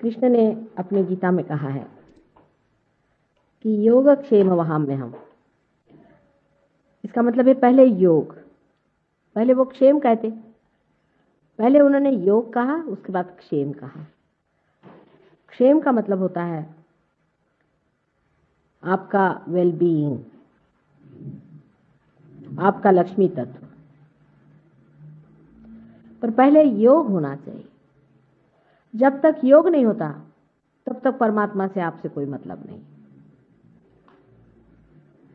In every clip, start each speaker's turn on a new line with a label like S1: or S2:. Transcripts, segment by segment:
S1: कृष्ण ने अपनी गीता में कहा है कि योग क्षेम वहाम्यहम्। इसका मतलब है पहले योग, पहले वो क्षेम कहते, पहले उन्होंने योग कहा, उसके बाद क्षेम कहा। क्षेम का मतलब होता है आपका वेलबीइंग, आपका लक्ष्मी तत्व। पर पहले योग होना चाहिए। जब तक योग नहीं होता तब तक परमात्मा से आपसे कोई मतलब नहीं।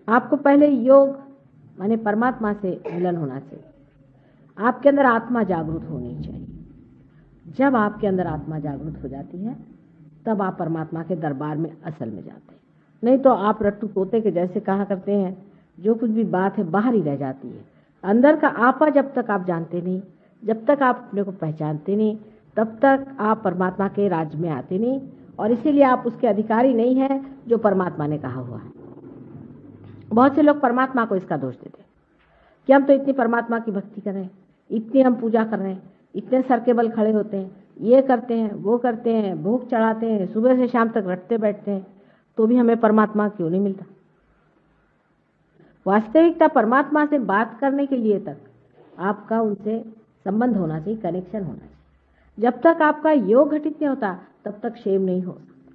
S1: आपको पहले योग माने परमात्मा से मिलन होना चाहिए। आपके अंदर आत्मा जागृत होनी चाहिए। जब आपके अंदर आत्मा जागृत हो जाती है तब आप परमात्मा के दरबार में असल में जाते हैं। नहीं तो आप रट्टू तोते के जैसे कहा करते हैं, जो कुछ भी बात है बाहर ही रह जाती है। अंदर का आपा जब तक आप जानते नहीं, जब तक आप अपने को पहचानते नहीं, तब तक आप परमात्मा के राज्य में आते नहीं, और इसीलिए आप उसके अधिकारी नहीं हैं जो परमात्मा ने कहा हुआ है। बहुत से लोग परमात्मा को इसका दोष देते हैं कि हम तो इतनी परमात्मा की भक्ति कर रहे हैं, इतनी हम पूजा कर रहे हैं, इतने सर के बल खड़े होते हैं, ये करते हैं, वो करते हैं, भोग चढ़ाते हैं, सुबह से शाम तक रटते बैठते हैं, तो भी हमें परमात्मा क्यों नहीं मिलता। वास्तविकता परमात्मा से बात करने के लिए तक आपका उनसे संबंध होना चाहिए, कनेक्शन होना चाहिए। जब तक आपका योग घटित नहीं होता तब तक क्षेम नहीं हो सकता।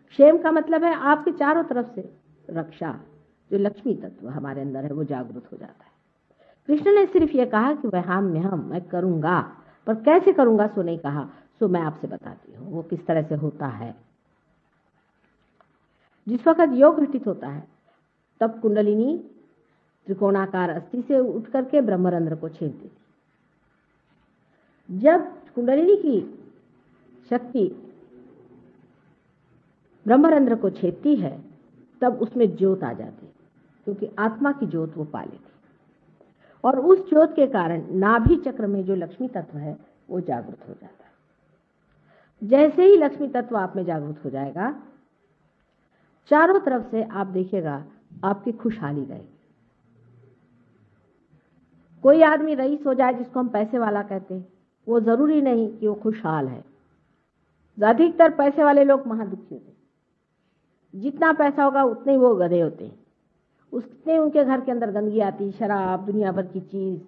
S1: क्षेम का मतलब है आपके चारों तरफ से रक्षा, जो लक्ष्मी तत्व हमारे अंदर है वो जागृत हो जाता है। कृष्ण ने सिर्फ ये कहा कि वहाम्यहम्, मैं करूंगा, पर कैसे करूंगा सो नहीं कहा। सो मैं आपसे बताती हूँ वो किस तरह से होता है। जिस वक्त योग घटित होता है तब कुंडलिनी त्रिकोणाकार अस्थि से उठ करके ब्रह्मरंध्र को छेद देती। जब कुंडलिनी की शक्ति ब्रह्मरंध्र को छेदती है तब उसमें ज्योत आ जाती है, क्योंकि आत्मा की ज्योत वो पा लेती, और उस ज्योत के कारण नाभि चक्र में जो लक्ष्मी तत्व है वो जागृत हो जाता है। जैसे ही लक्ष्मी तत्व आप में जागृत हो जाएगा, चारों तरफ से आप देखिएगा आपकी खुशहाली रहेगी। कोई आदमी रईस हो जाए जिसको हम पैसे वाला कहते हैं, वो जरूरी नहीं कि वो खुशहाल है। अधिकतर पैसे वाले लोग महादुखी होते हैं। जितना पैसा होगा उतने ही वो गधे होते हैं, उतने उनके घर के अंदर गंदगी आती, शराब, दुनिया भर की चीज,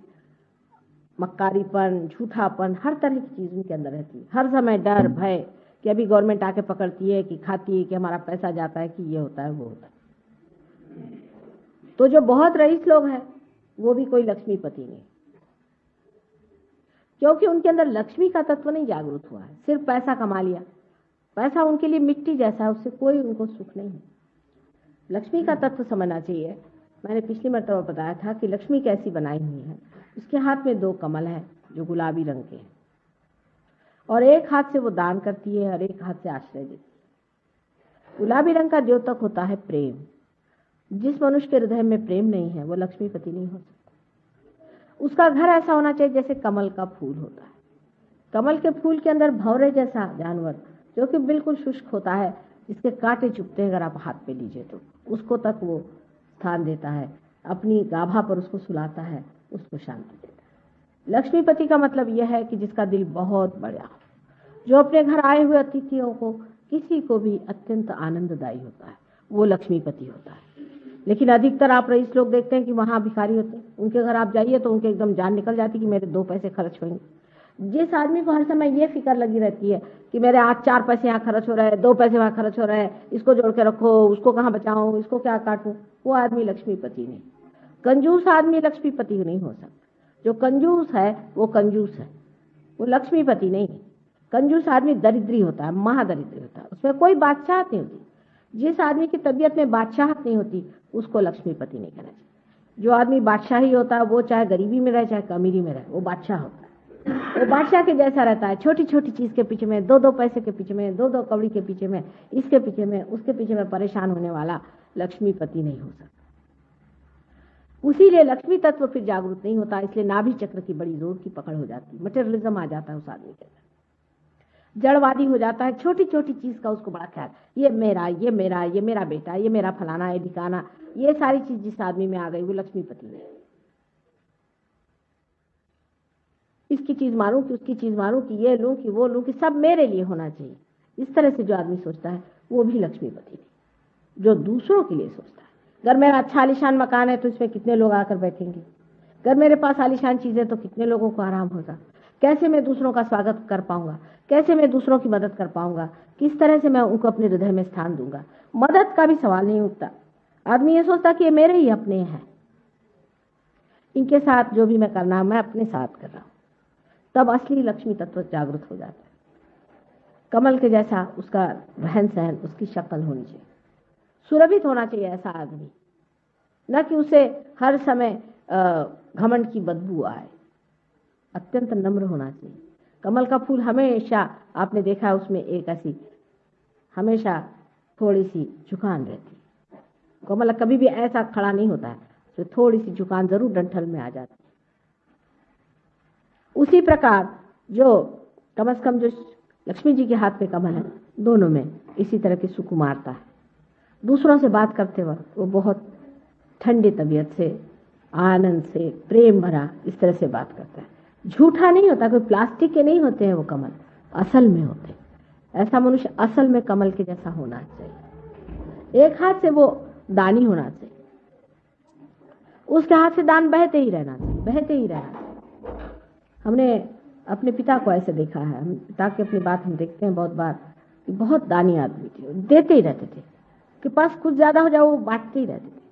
S1: मक्कारीपन, झूठापन, हर तरह की चीज उनके अंदर रहती है। हर समय डर भय कि अभी गवर्नमेंट आके पकड़ती है, कि खाती है, कि हमारा पैसा जाता है, कि ये होता है वो होता है। तो जो बहुत रईस लोग हैं वो भी कोई लक्ष्मीपति नहीं, क्योंकि उनके अंदर लक्ष्मी का तत्व नहीं जागृत हुआ है। सिर्फ पैसा कमा लिया, पैसा उनके लिए मिट्टी जैसा है, उससे कोई उनको सुख नहीं है। लक्ष्मी का तत्व समझना चाहिए। मैंने पिछली मर्तबा बताया था कि लक्ष्मी कैसी बनाई हुई है। उसके हाथ में 2 कमल है जो गुलाबी रंग के हैं, और एक हाथ से वो दान करती है और एक हाथ से आश्रय देती है। गुलाबी रंग का द्योतक होता है प्रेम। जिस मनुष्य के हृदय में प्रेम नहीं है वो लक्ष्मीपति नहीं हो सकता। उसका घर ऐसा होना चाहिए जैसे कमल का फूल होता है। कमल के फूल के अंदर भंवरे जैसा जानवर जो कि बिल्कुल शुष्क होता है, जिसके कांटे चुभते हैं अगर आप हाथ पे लीजिए तो, उसको तक वो स्थान देता है, अपनी गाभा पर उसको सुलाता है, उसको शांति देता है। लक्ष्मीपति का मतलब यह है कि जिसका दिल बहुत बड़ा हो, जो अपने घर आए हुए अतिथियों को किसी को भी अत्यंत आनंददायी होता है, वो लक्ष्मीपति होता है। लेकिन अधिकतर आप रईस लोग देखते हैं कि वहां भिखारी होते हैं, उनके घर आप जाइए तो उनके एकदम जान निकल जाती कि मेरे 2 पैसे खर्च होंगे। जिस आदमी को हर समय ये फिक्र लगी रहती है कि मेरे आज 4 पैसे यहाँ खर्च हो रहे हैं, 2 पैसे वहां खर्च हो रहे हैं, इसको जोड़ के रखो, उसको कहाँ बचाऊं, इसको क्या काटूं, वो आदमी लक्ष्मीपति नहीं। कंजूस आदमी लक्ष्मीपति नहीं हो सकता। जो कंजूस है वो कंजूस है, वो लक्ष्मीपति नहीं है। कंजूस आदमी दरिद्री होता है, महादरिद्री होता है, उसमें कोई बादशाहत नहीं होती। जिस आदमी की तबीयत में बादशाहत नहीं होती उसको लक्ष्मीपति नहीं कहना चाहिए। जो आदमी बादशाही होता है वो चाहे गरीबी में रहे चाहे अमीरी में रहे, वो बादशाह होता है। वो बादशाह के जैसा रहता है। छोटी छोटी चीज के पीछे में, 2-2 पैसे के पीछे में, 2-2 कौड़ी के पीछे में, इसके पीछे में, उसके पीछे में परेशान होने वाला लक्ष्मीपति नहीं हो सकता। उसीलिए लक्ष्मी तत्व फिर जागृत नहीं होता, इसलिए नाभि चक्र की बड़ी जोर की पकड़ हो जाती है। मटेरियलिज्म आ जाता है उस आदमी के अंदर, जड़वादी हो जाता है। छोटी छोटी चीज का उसको बड़ा ख्याल, ये मेरा, ये मेरा, ये मेरा बेटा, ये मेरा फलाना, ये ठिकाना, ये सारी चीज जिस आदमी में आ गई वो लक्ष्मीपति नहीं। इसकी चीज मारूं कि उसकी चीज मारूं कि ये लूं कि वो लूं कि सब मेरे लिए होना चाहिए। इस तरह से जो आदमी सोचता है वो भी लक्ष्मीपति नहीं। जो दूसरों के लिए सोचता है, अगर मेरा अच्छा आलीशान मकान है तो इसमें कितने लोग आकर बैठेंगे, अगर मेरे पास आलीशान चीजें तो कितने लोगों को आराम होगा, कैसे मैं दूसरों का स्वागत कर पाऊंगा, कैसे मैं दूसरों की मदद कर पाऊंगा, किस तरह से मैं उनको अपने हृदय में स्थान दूंगा। मदद का भी सवाल नहीं उठता। आदमी ये सोचता कि ये मेरे ही अपने हैं, इनके साथ जो भी मैं करना मैं अपने साथ कर रहा हूं। तब असली लक्ष्मी तत्व जागृत हो जाता है। कमल के जैसा उसका रहन सहन, उसकी शक्ल होनी चाहिए, सुरभित होना चाहिए ऐसा आदमी, न कि उसे हर समय घमंड की बदबू आए। अत्यंत नम्र होना चाहिए। कमल का फूल हमेशा आपने देखा है उसमें एक ऐसी हमेशा थोड़ी सी झुकान रहती है। कमल कभी भी ऐसा खड़ा नहीं होता है, तो थोड़ी सी झुकान जरूर डंठल में आ जाती है। उसी प्रकार जो कम से कम जो लक्ष्मी जी के हाथ में कमल है, दोनों में इसी तरह की सुकुमारता है। दूसरों से बात करते वक्त वो बहुत ठंडी तबीयत से, आनंद से, प्रेम भरा इस तरह से बात करता है। झूठा नहीं होता, कोई प्लास्टिक के नहीं होते हैं वो कमल, असल में होते हैं। ऐसा मनुष्य असल में कमल के जैसा होना चाहिए। एक हाथ से वो दानी होना चाहिए, उसके हाथ से दान बहते ही रहना चाहिए, बहते ही रहना चाहिए। हमने अपने पिता को ऐसे देखा है, हम पिता की अपनी बात हम देखते हैं बहुत बार कि बहुत दानी आदमी थे, देते ही रहते थे, कि पास कुछ ज्यादा हो जाए वो बांटते ही रहते थे।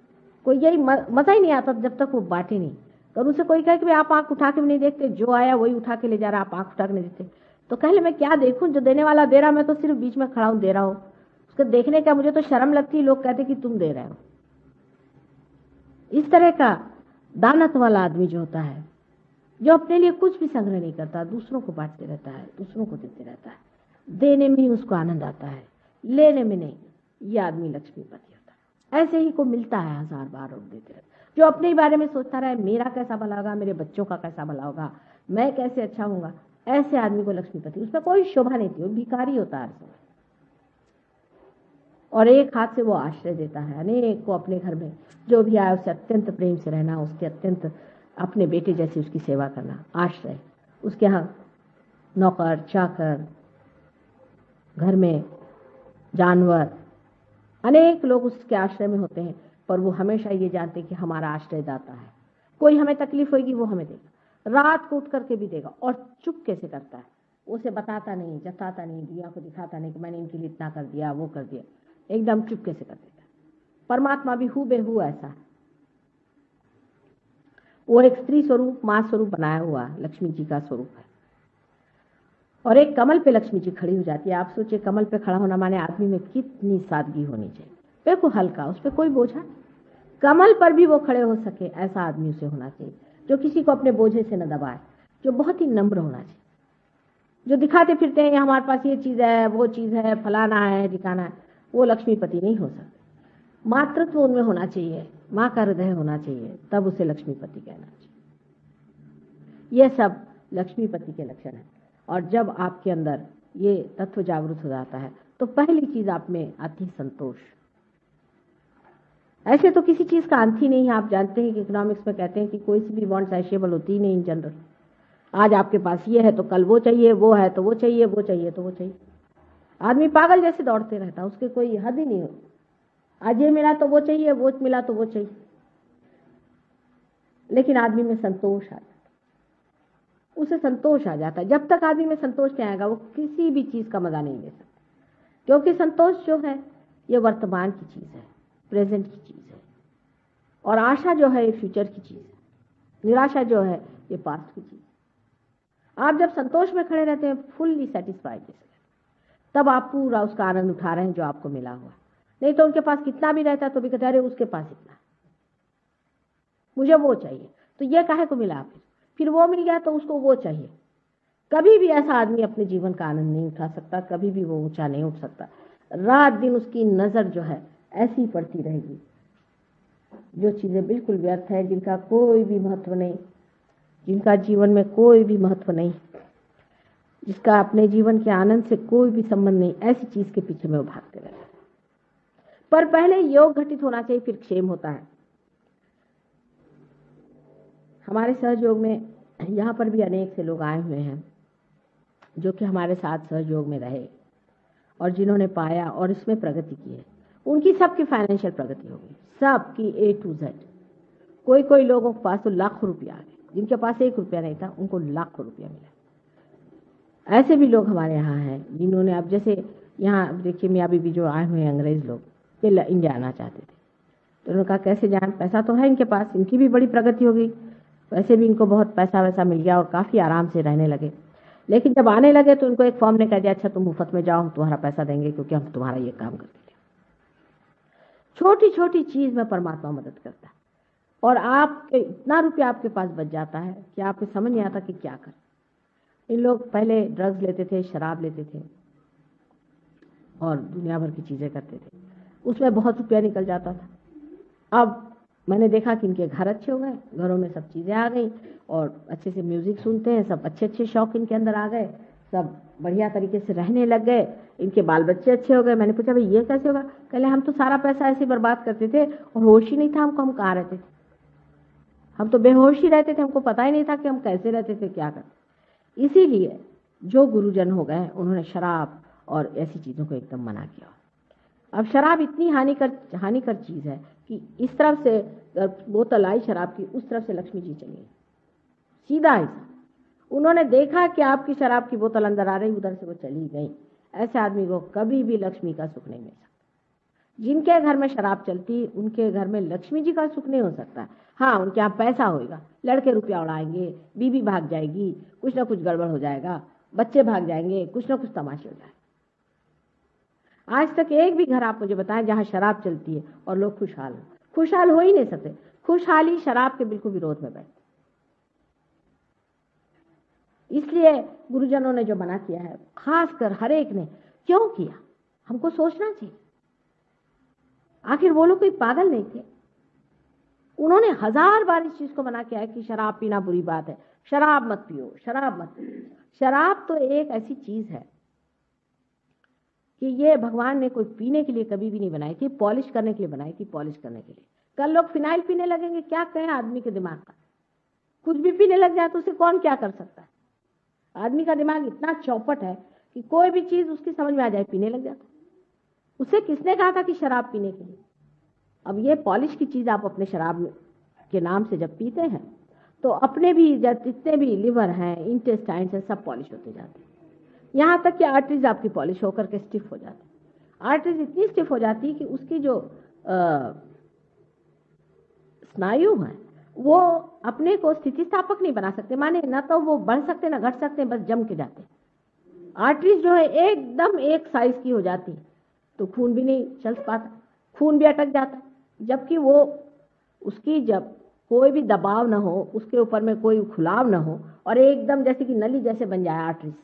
S1: कोई यही मजा ही नहीं आता जब तक वो बांटे नहीं। और उनसे कोई कहे कि भाई आप आंख उठा के भी नहीं देखते, जो आया वही उठा के ले जा रहा, आप आंख उठा के नहीं देखते, तो कहले मैं क्या देखूं, जो देने वाला दे रहा, मैं तो सिर्फ बीच में खड़ा हूं, दे रहा हूं, उसको देखने का मुझे तो शर्म लगती है। लोग कहते कि तुम दे रहे हो। इस तरह का दानत वाला आदमी जो होता है, जो अपने लिए कुछ भी संग्रह नहीं करता, दूसरों को बांटते रहता है, दूसरों को देते रहता है, देने में ही उसको आनंद आता है, लेने में नहीं, ये आदमी लक्ष्मीपति होता है। ऐसे ही को मिलता है हजार बार और देते रहता है। जो अपने ही बारे में सोचता रहे, मेरा कैसा भला होगा, मेरे बच्चों का कैसा भला होगा, मैं कैसे अच्छा होऊंगा, ऐसे आदमी को लक्ष्मीपति, उसमें कोई शोभा नहीं थी, वो भिखारी होता है। और एक हाथ से वो आश्रय देता है अनेक को अपने घर में, जो भी आए उसे अत्यंत प्रेम से रहना, उसके अत्यंत अपने बेटे जैसी उसकी सेवा करना, आश्रय। उसके यहाँ नौकर चाकर, घर में जानवर, अनेक लोग उसके आश्रय में होते हैं, पर वो हमेशा ये जानते हैं कि हमारा आश्रय दाता है। कोई हमें तकलीफ होगी वो हमें देगा, रात को उठ करके भी देगा, और चुप कैसे करता है, उसे बताता नहीं, जताता नहीं, दुनिया को दिखाता नहीं कि मैंने इनके लिए इतना कर दिया, वो कर दिया, एकदम चुप कैसे कर देता है। परमात्मा भी हूबहू ऐसा है। वो एक स्त्री स्वरूप, मां स्वरूप बनाया हुआ लक्ष्मी जी का स्वरूप है। और एक कमल पे लक्ष्मी जी खड़ी हो जाती है। आप सोचिए, कमल पे खड़ा होना माने आदमी में कितनी सादगी होनी चाहिए, बिल्कुल हल्का, उस पर कोई बोझा, कमल पर भी वो खड़े हो सके, ऐसा आदमी उसे होना चाहिए, जो किसी को अपने बोझे से न दबाए, जो बहुत ही नम्र होना चाहिए। जो दिखाते फिरते हैं हमारे पास ये चीज है, वो चीज है, फलाना है, ठिकाना है, वो लक्ष्मीपति नहीं हो सकते। मातृत्व उनमें होना चाहिए, माँ का हृदय होना चाहिए, तब उसे लक्ष्मीपति कहना चाहिए। ये सब लक्ष्मीपति के लक्षण है। और जब आपके अंदर ये तत्व जागृत हो जाता है तो पहली चीज आप में आती है संतोष। ऐसे तो किसी चीज का अंत ही नहीं है। आप जानते हैं कि इकोनॉमिक्स में कहते हैं कि कोई सी भी वांट सैशिएबल होती ही नहीं इन जनरल। आज आपके पास ये है तो कल वो चाहिए, वो है तो वो चाहिए, वो चाहिए तो वो चाहिए। आदमी पागल जैसे दौड़ते रहता, उसके कोई हद ही नहीं होती। आज ये मिला तो वो चाहिए, वो मिला तो वो चाहिए। लेकिन आदमी में संतोष आ जाता, उसे संतोष आ जाता है। जब तक आदमी में संतोष नहीं आएगा वो किसी भी चीज का मजा नहीं ले सकता, क्योंकि संतोष जो है ये वर्तमान की चीज है, प्रेजेंट की चीज है, और आशा जो है ये फ्यूचर की चीज है, निराशा जो है ये पास्ट की चीज है। आप जब संतोष में खड़े रहते हैं, फुल्ली सेटिस्फाइड, तब आप पूरा उसका आनंद उठा रहे हैं जो आपको मिला हुआ। नहीं तो उनके पास कितना भी रहता है तो भी कहते अरे उसके पास इतना, मुझे वो चाहिए, तो ये काहे को मिला, फिर वो मिल गया तो उसको वो चाहिए। कभी भी ऐसा आदमी अपने जीवन का आनंद नहीं उठा सकता, कभी भी वो ऊंचा नहीं उठ सकता। रात दिन उसकी नजर जो है ऐसी पड़ती रहेगी, जो चीजें बिल्कुल व्यर्थ है, जिनका कोई भी महत्व नहीं, जिनका जीवन में कोई भी महत्व नहीं, जिसका अपने जीवन के आनंद से कोई भी संबंध नहीं, ऐसी चीज के पीछे में वो भागते रहते हैं। पर पहले योग घटित होना चाहिए, फिर क्षेम होता है। हमारे सहज योग में यहाँ पर भी अनेक से लोग आए हुए हैं जो कि हमारे साथ सहयोग में रहे और जिन्होंने पाया और इसमें प्रगति की है। उनकी सबकी फाइनेंशियल प्रगति हो गई, सबकी A to Z। कोई कोई लोगों के पास तो लाखों रुपया आ गए, जिनके पास 1 रुपया नहीं था उनको लाखों रुपया मिला। ऐसे भी लोग हमारे यहाँ हैं जिन्होंने, अब जैसे यहाँ देखिए मियाँ बीबी जो आए हुए हैं अंग्रेज लोग, ये इंडिया आना चाहते थे, तो उन्होंने कहा कैसे जाएं, पैसा तो है इनके पास, इनकी भी बड़ी प्रगति हो गई, वैसे भी इनको बहुत पैसा वैसा मिल गया और काफ़ी आराम से रहने लगे। लेकिन जब आने लगे तो उनको एक फॉर्म ने कह दिया अच्छा तुम मुफ्त में जाओ, हम तुम्हारा पैसा देंगे क्योंकि हम तुम्हारा ये काम करते हैं। छोटी छोटी चीज़ में परमात्मा मदद करता है और आपके इतना रुपया आपके पास बच जाता है कि आपको समझ नहीं आता कि क्या करें। इन लोग पहले ड्रग्स लेते थे, शराब लेते थे और दुनिया भर की चीज़ें करते थे, उसमें बहुत रुपया निकल जाता था। अब मैंने देखा कि इनके घर अच्छे हो गए, घरों में सब चीज़ें आ गई और अच्छे से म्यूज़िक सुनते हैं, सब अच्छे अच्छे शौक इनके अंदर आ गए, सब बढ़िया तरीके से रहने लग गए, इनके बाल बच्चे अच्छे हो गए। मैंने पूछा भाई ये कैसे होगा? कहले हम तो सारा पैसा ऐसे बर्बाद करते थे और होश ही नहीं था हमको, हम कहाँ रहते थे, हम तो बेहोश ही रहते थे, हमको पता ही नहीं था कि हम कैसे रहते थे, क्या करते। इसीलिए जो गुरुजन हो गए उन्होंने शराब और ऐसी चीज़ों को एकदम मना किया। अब शराब इतनी हानिकर चीज़ है कि इस तरफ से बोतल आई शराब की, उस तरफ से लक्ष्मी जी चली सीधा ऐसा। उन्होंने देखा कि आपकी शराब की बोतल अंदर आ रही, उधर से वो चली गई। ऐसे आदमी को कभी भी लक्ष्मी का सुख नहीं मिल सकता। जिनके घर में शराब चलती उनके घर में लक्ष्मी जी का सुख नहीं हो सकता। हाँ, उनके यहाँ पैसा होगा, लड़के रुपया उड़ाएंगे, बीवी भाग जाएगी, कुछ ना कुछ गड़बड़ हो जाएगा, बच्चे भाग जाएंगे, कुछ ना कुछ तमाशे हो जाएंगे। आज तक एक भी घर आप मुझे बताएं जहां शराब चलती है और लोग खुशहाल हो ही नहीं सकते। खुशहाली शराब के बिल्कुल विरोध में बैठती। इसलिए गुरुजनों ने जो मना किया है, खासकर हर एक ने क्यों किया, हमको सोचना चाहिए। आखिर वो लोग कोई पागल नहीं थे। उन्होंने 1000 बार इस चीज को मना किया है कि शराब पीना बुरी बात है, शराब मत पियो, शराब मत पियो। शराब तो एक ऐसी चीज है कि ये भगवान ने कोई पीने के लिए कभी भी नहीं बनाई थी, पॉलिश करने के लिए बनाई थी, पॉलिश करने के लिए। कल लोग फिनाइल पीने लगेंगे, क्या कहें आदमी के दिमाग का? कुछ भी पीने लग जाए तो उसे कौन क्या कर सकता है? आदमी का दिमाग इतना चौपट है कि कोई भी चीज उसकी समझ में आ जाए पीने लग जाता है। उसे किसने कहा था कि शराब पीने के लिए? अब ये पॉलिश की चीज आप अपने शराब के नाम से जब पीते हैं तो अपने भी जितने भी लिवर हैं, इंटेस्टाइन्स हैं, सब पॉलिश होते जाते हैं। यहाँ तक कि आर्टरीज आपकी पॉलिश होकर के स्टिफ हो जाती है। आर्टरीज इतनी स्टिफ हो जाती है कि उसकी जो स्नायु है वो अपने को स्थितिस्थापक नहीं बना सकते, माने ना तो वो बढ़ सकते ना घट सकते, बस जम के जाते। आर्टरीज जो है एकदम एक साइज की हो जाती, तो खून भी नहीं चल पाता, खून भी अटक जाता। जबकि वो उसकी जब कोई भी दबाव ना हो, उसके ऊपर में कोई खुलाव ना हो और एकदम जैसे कि नली जैसे बन जाए आर्टरीज,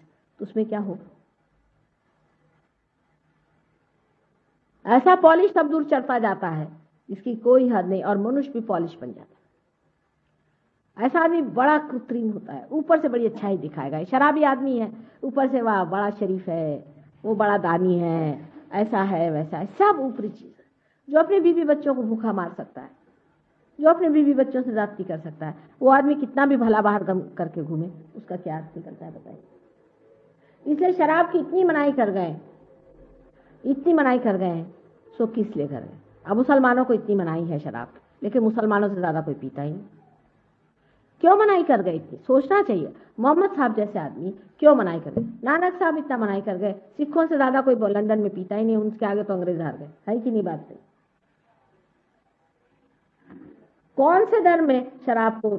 S1: तो उसमें क्या होगा? ऐसा पॉलिश सब दूर चढ़ता जाता है, इसकी कोई हद नहीं, और मनुष्य भी पॉलिश बन जाता है। ऐसा आदमी बड़ा कृत्रिम होता है, ऊपर से बड़ी अच्छाई दिखाएगा। शराबी आदमी है, ऊपर से वाह बड़ा शरीफ है, वो बड़ा दानी है, ऐसा है वैसा है, सब ऊपरी चीज है। जो अपने बीवी बच्चों को भूखा मार सकता है, जो अपने बीवी बच्चों से जाती कर सकता है, वो आदमी कितना भी भला बाहर गम करके घूमे, उसका क्या अर्थ निकलता है बताइए? इसलिए शराब की इतनी मनाही कर गए, इतनी मनाही कर गए, सो किस लिए कर गए? अब मुसलमानों को इतनी मनाही है शराब, लेकिन मुसलमानों से ज्यादा कोई पीता ही नहीं। क्यों मनाही कर गए? इतनी सोचना चाहिए। मोहम्मद साहब जैसे आदमी क्यों मनाही कर गए? नानक साहब इतना मनाही कर गए, सिखों से ज्यादा कोई लंदन में पीता ही नहीं, उनके आगे तो अंग्रेज हार गए। है कि नहीं बात सही? कौन से धर्म में शराब को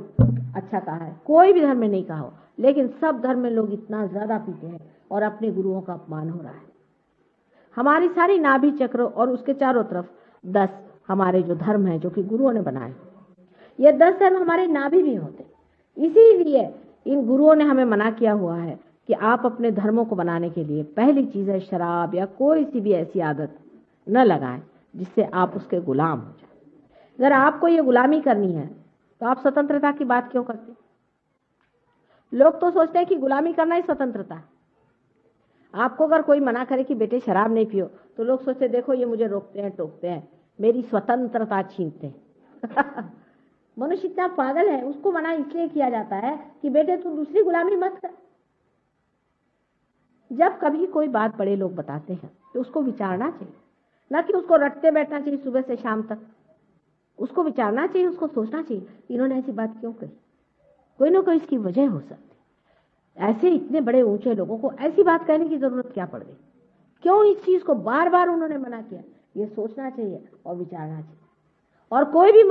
S1: अच्छा कहा है? कोई भी धर्म में नहीं कहा हो, लेकिन सब धर्म में लोग इतना ज्यादा पीते हैं और अपने गुरुओं का अपमान हो रहा है। हमारी सारी नाभि चक्र और उसके चारों तरफ 10 हमारे जो धर्म हैं जो कि गुरुओं ने बनाए, ये 10 धर्म हमारे नाभि भी होते। इसीलिए इन गुरुओं ने हमें मना किया हुआ है कि आप अपने धर्मों को बनाने के लिए पहली चीज है शराब या कोई सी भी ऐसी आदत न लगाएं जिससे आप उसके गुलाम हो जाए। अगर आपको ये गुलामी करनी है तो आप स्वतंत्रता की बात क्यों करते? लोग तो सोचते हैं कि गुलामी करना ही स्वतंत्रता है। आपको अगर कोई मना करे कि बेटे शराब नहीं पियो, तो लोग सोचते देखो ये मुझे रोकते हैं, टोकते हैं, मेरी स्वतंत्रता छीनते हैं। मनुष्य इतना पागल है, उसको मना इसलिए किया जाता है कि बेटे तू दूसरी गुलामी मत कर। जब कभी कोई बात बड़े लोग बताते हैं तो उसको विचारना चाहिए, ना कि उसको रटते बैठना चाहिए सुबह से शाम तक। उसको विचारना चाहिए, उसको सोचना चाहिए इन्होंने ऐसी बात क्यों कही, कोई ना कोई इसकी वजह हो सकती। ऐसे इतने बड़े ऊंचे लोगों को ऐसी बात कहने की जरूरत क्या पड़ गई, क्यों इस चीज को बार बार उन्होंने मना किया, ये सोचना चाहिए और विचारना चाहिए। और कोई भी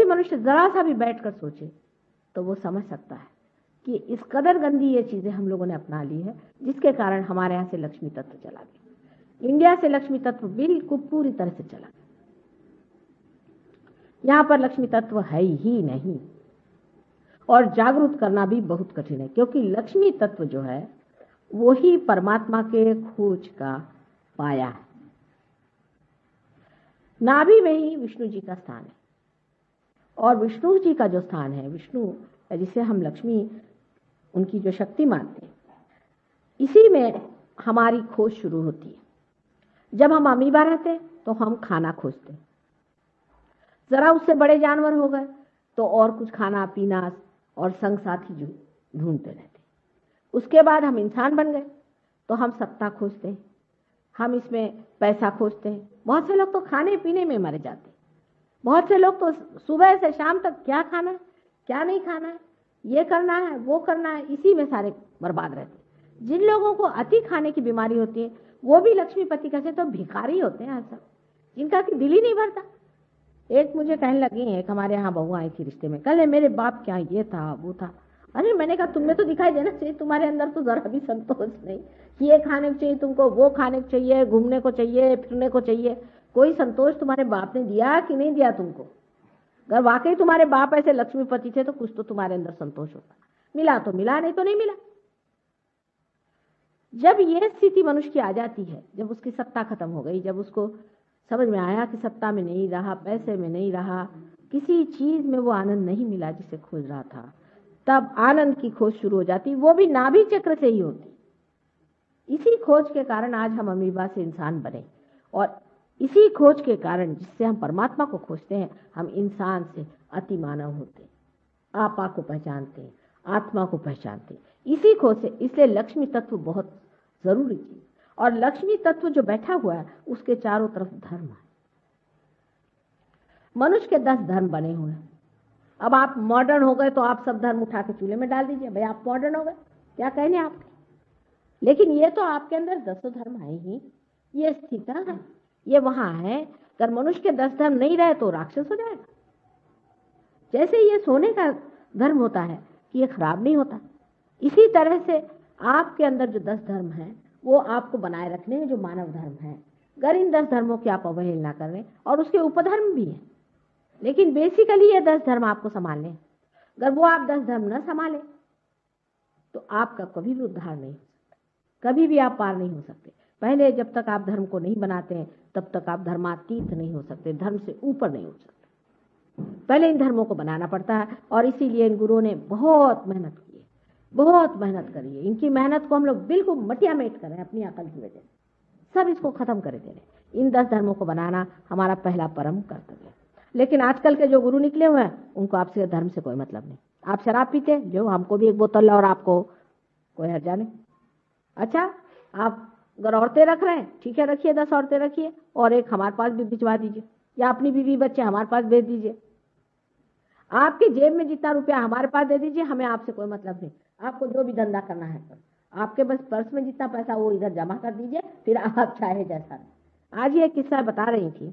S1: मनुष्य जरा सा भी बैठकर सोचे तो वो समझ सकता है कि इस कदर गंदी ये चीजें हम लोगों ने अपना ली है, जिसके कारण हमारे यहाँ से लक्ष्मी तत्व चला गया। इंडिया से लक्ष्मी तत्व बिल्कुल पूरी तरह से चला गया। यहाँ पर लक्ष्मी तत्व है ही नहीं, और जागरूक करना भी बहुत कठिन है, क्योंकि लक्ष्मी तत्व जो है वो ही परमात्मा के खोज का पाया है। नाभि में ही विष्णु जी का स्थान है, और विष्णु जी का जो स्थान है, विष्णु जिसे हम लक्ष्मी उनकी जो शक्ति मानते हैं, इसी में हमारी खोज शुरू होती है। जब हम अमीबा रहते हैं तो हम खाना खोजते हैं, जरा उससे बड़े जानवर हो गए तो और कुछ खाना पीना और संग साथी ढूंढते रहते हैं। उसके बाद हम इंसान बन गए तो हम सत्ता खोजते हैं, हम इसमें पैसा खोजते हैं। बहुत से लोग तो खाने पीने में मरे जाते हैं, बहुत से लोग तो सुबह से शाम तक क्या खाना है क्या नहीं खाना है, ये करना है वो करना है, इसी में सारे बर्बाद रहते हैं। जिन लोगों को अति खाने की बीमारी होती है वो भी लक्ष्मीपति कैसे तो भिखारी होते हैं, ऐसा जिनका कि दिल ही नहीं भरता। एक मुझे कहने लगी, एक हमारे यहाँ बहू आई थी रिश्ते में, कल मेरे बाप क्या ये था वो था। अरे मैंने कहा तुम्हें तो दिखाई देना चाहिए, तुम्हारे अंदर तो जरा भी संतोष नहीं, ये खाने को चाहिए तुमको, वो खाने को चाहिए, घूमने को चाहिए, फिरने को चाहिए। कोई संतोष तुम्हारे बाप ने दिया कि नहीं दिया तुमको? अगर वाकई तुम्हारे बाप ऐसे लक्ष्मीपति थे तो कुछ तो तुम्हारे अंदर संतोष होता। मिला तो मिला, नहीं तो नहीं मिला। जब यह स्थिति मनुष्य की आ जाती है, जब उसकी सत्ता खत्म हो गई, जब उसको समझ में आया कि सत्ता में नहीं रहा, पैसे में नहीं रहा, किसी चीज में वो आनंद नहीं मिला जिसे खोज रहा था, तब आनंद की खोज शुरू हो जाती। वो भी नाभि चक्र से ही होती। इसी खोज के कारण आज हम अमीबा से इंसान बने, और इसी खोज के कारण जिससे हम परमात्मा को खोजते हैं, हम इंसान से अति मानव होते हैं, आपा को पहचानते हैं, आत्मा को पहचानते हैं, इसी खोज से। इसलिए लक्ष्मी तत्व बहुत जरूरी चीज, और लक्ष्मी तत्व जो बैठा हुआ है उसके चारों तरफ धर्म है। मनुष्य के 10 धर्म बने हुए हैं। अब आप मॉडर्न हो गए तो आप सब धर्म उठा के चूल्हे में डाल दीजिए, भाई आप मॉडर्न हो गए, क्या कहने आपके। लेकिन ये तो आपके अंदर 10 धर्म है ही, ये स्थित है, ये वहां है। अगर मनुष्य के 10 धर्म नहीं रहे तो राक्षस हो जाएगा। जैसे ये सोने का धर्म होता है कि ये खराब नहीं होता, इसी तरह से आपके अंदर जो 10 धर्म है वो आपको बनाए रखने हैं, जो मानव धर्म है। अगर इन 10 धर्मों की आप अवहेलना कर रहे हैं, और उसके उपधर्म भी हैं, लेकिन बेसिकली ये 10 धर्म आपको संभालने हैं। अगर वो आप 10 धर्म न संभाले तो आपका कभी भी उद्धार नहीं हो सकता, कभी भी आप पार नहीं हो सकते। पहले जब तक आप धर्म को नहीं बनाते हैं तब तक आप धर्मातीत नहीं हो सकते, धर्म से ऊपर नहीं हो सकते। पहले इन धर्मों को बनाना पड़ता है, और इसीलिए इन गुरुओं ने बहुत मेहनत की है, बहुत मेहनत करी है। इनकी मेहनत को हम लोग बिल्कुल मटिया मेट करें अपनी अकल की वजह से, सब इसको खत्म कर दे रहे। इन 10 धर्मों को बनाना हमारा पहला परम कर्तव्य है। लेकिन आजकल के जो गुरु निकले हुए हैं उनको आपसे धर्म से कोई मतलब नहीं। आप शराब पीते जो, हमको भी एक बोतल और आपको कोई हर्जा नहीं। अच्छा, आप अगर औरतें रख रहे हैं, ठीक है रखिए, 10 औरतें रखिए, और एक हमारे पास भी भिजवा दीजिए, या अपनी बीवी बच्चे हमारे पास भेज दीजिए। आपके जेब में जितना रुपया हमारे पास दे दीजिए, हमें आपसे कोई मतलब नहीं। आपको जो भी धंधा करना है तो आपके बस पर्स में जितना पैसा वो इधर जमा कर दीजिए, फिर आप चाहे जैसा। आज ये किस्सा बता रही थी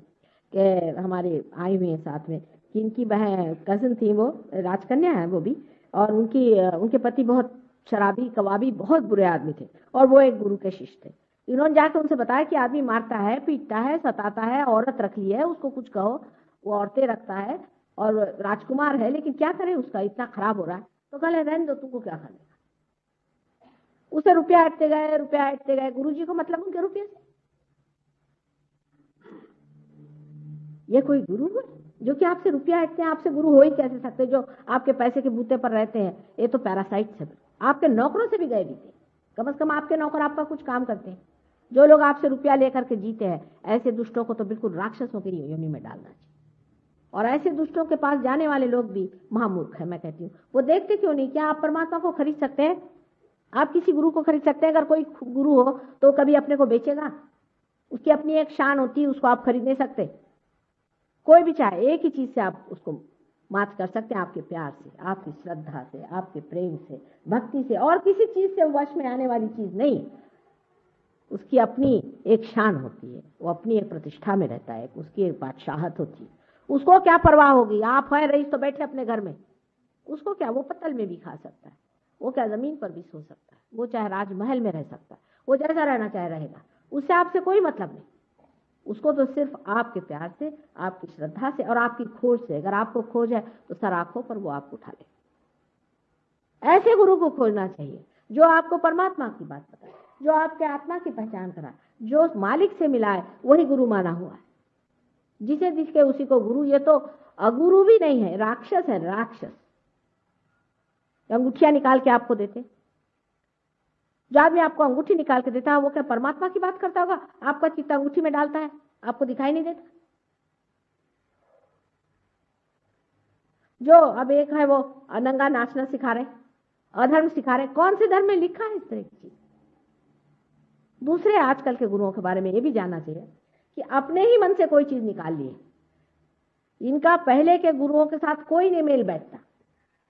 S1: कि हमारे आई हुई है साथ में, कि इनकी बहन कजिन थी, वो राजकन्या है वो भी, और उनके पति बहुत शराबी कबाबी बहुत बुरे आदमी थे, और वो एक गुरु के शिष्य थे। इन्होंने जाकर उनसे बताया कि आदमी मारता है, पीटता है, सताता है, औरत रख ली है, उसको कुछ कहो, वो औरतें रखता है, और राजकुमार है, लेकिन क्या करें, उसका इतना खराब हो रहा है। तो कहले रहने दो, तुमको क्या करने का। उसे रुपया हटते गए, गुरुजी को मतलब उनके रुपये से। ये कोई गुरु है जो कि आपसे रुपया हटते हैं? आपसे गुरु हो ही कैसे सकते जो आपके पैसे के बूते पर रहते हैं? ये तो पैरासाइट्स है। आपके नौकरों से भी गए बीते, कम से कम आपके नौकर आपका कुछ काम करते हैं। जो लोग आपसे रुपया लेकर के जीते हैं, ऐसे दुष्टों को तो बिल्कुल राक्षसों की योनि में डालना चाहिए, और ऐसे दुष्टों के पास जाने वाले लोग भी महामूर्ख है, मैं कहती हूँ। वो देखते क्यों नहीं? क्या आप परमात्मा को खरीद सकते हैं? आप किसी गुरु को खरीद सकते हैं? अगर कोई गुरु हो तो कभी अपने को बेचेगा? उसकी अपनी एक शान होती है, उसको आप खरीद नहीं सकते। कोई भी चाहे, एक ही चीज से आप उसको मात कर सकते हैं, आपके प्यार से, आपकी श्रद्धा से, आपके प्रेम से, भक्ति से, और किसी चीज से वश में आने वाली चीज नहीं। उसकी अपनी एक शान होती है, वो अपनी एक प्रतिष्ठा में रहता है, उसकी एक बादशाहत होती है। उसको क्या परवाह होगी? आप है रईस तो बैठे अपने घर में, उसको क्या? वो पत्तल में भी खा सकता है, वो क्या जमीन पर भी सो सकता है, वो चाहे राजमहल में रह सकता है, वो जैसा रहना चाहे रहेगा, उससे आपसे कोई मतलब नहीं। उसको तो सिर्फ आपके प्यार से, आपकी श्रद्धा से और आपकी खोज से, अगर आपको खोज है तो सर आंखों पर वो आपको उठा ले। ऐसे गुरु को खोजना चाहिए जो आपको परमात्मा की बात बताए, जो आपके आत्मा की पहचान कराए, जो मालिक से मिलाए, वही गुरु माना हुआ है। जिसे दिखे उसी को गुरु। ये तो अगुरु भी नहीं है, राक्षस है, राक्षस। अंगूठियां निकाल के आपको देते, जो आदमी आपको अंगूठी निकाल के देता है वो क्या परमात्मा की बात करता होगा? आपका चित्त अंगूठी में डालता है, आपको दिखाई नहीं देता। जो अब एक है वो नंगा नाचना सिखा रहे, अधर्म सिखा रहे, कौन से धर्म में लिखा है इस तरह की चीज? दूसरे आजकल के गुरुओं के बारे में ये भी जानना चाहिए कि अपने ही मन से कोई चीज निकाल लिए। इनका पहले के गुरुओं के साथ कोई नहीं मेल बैठता।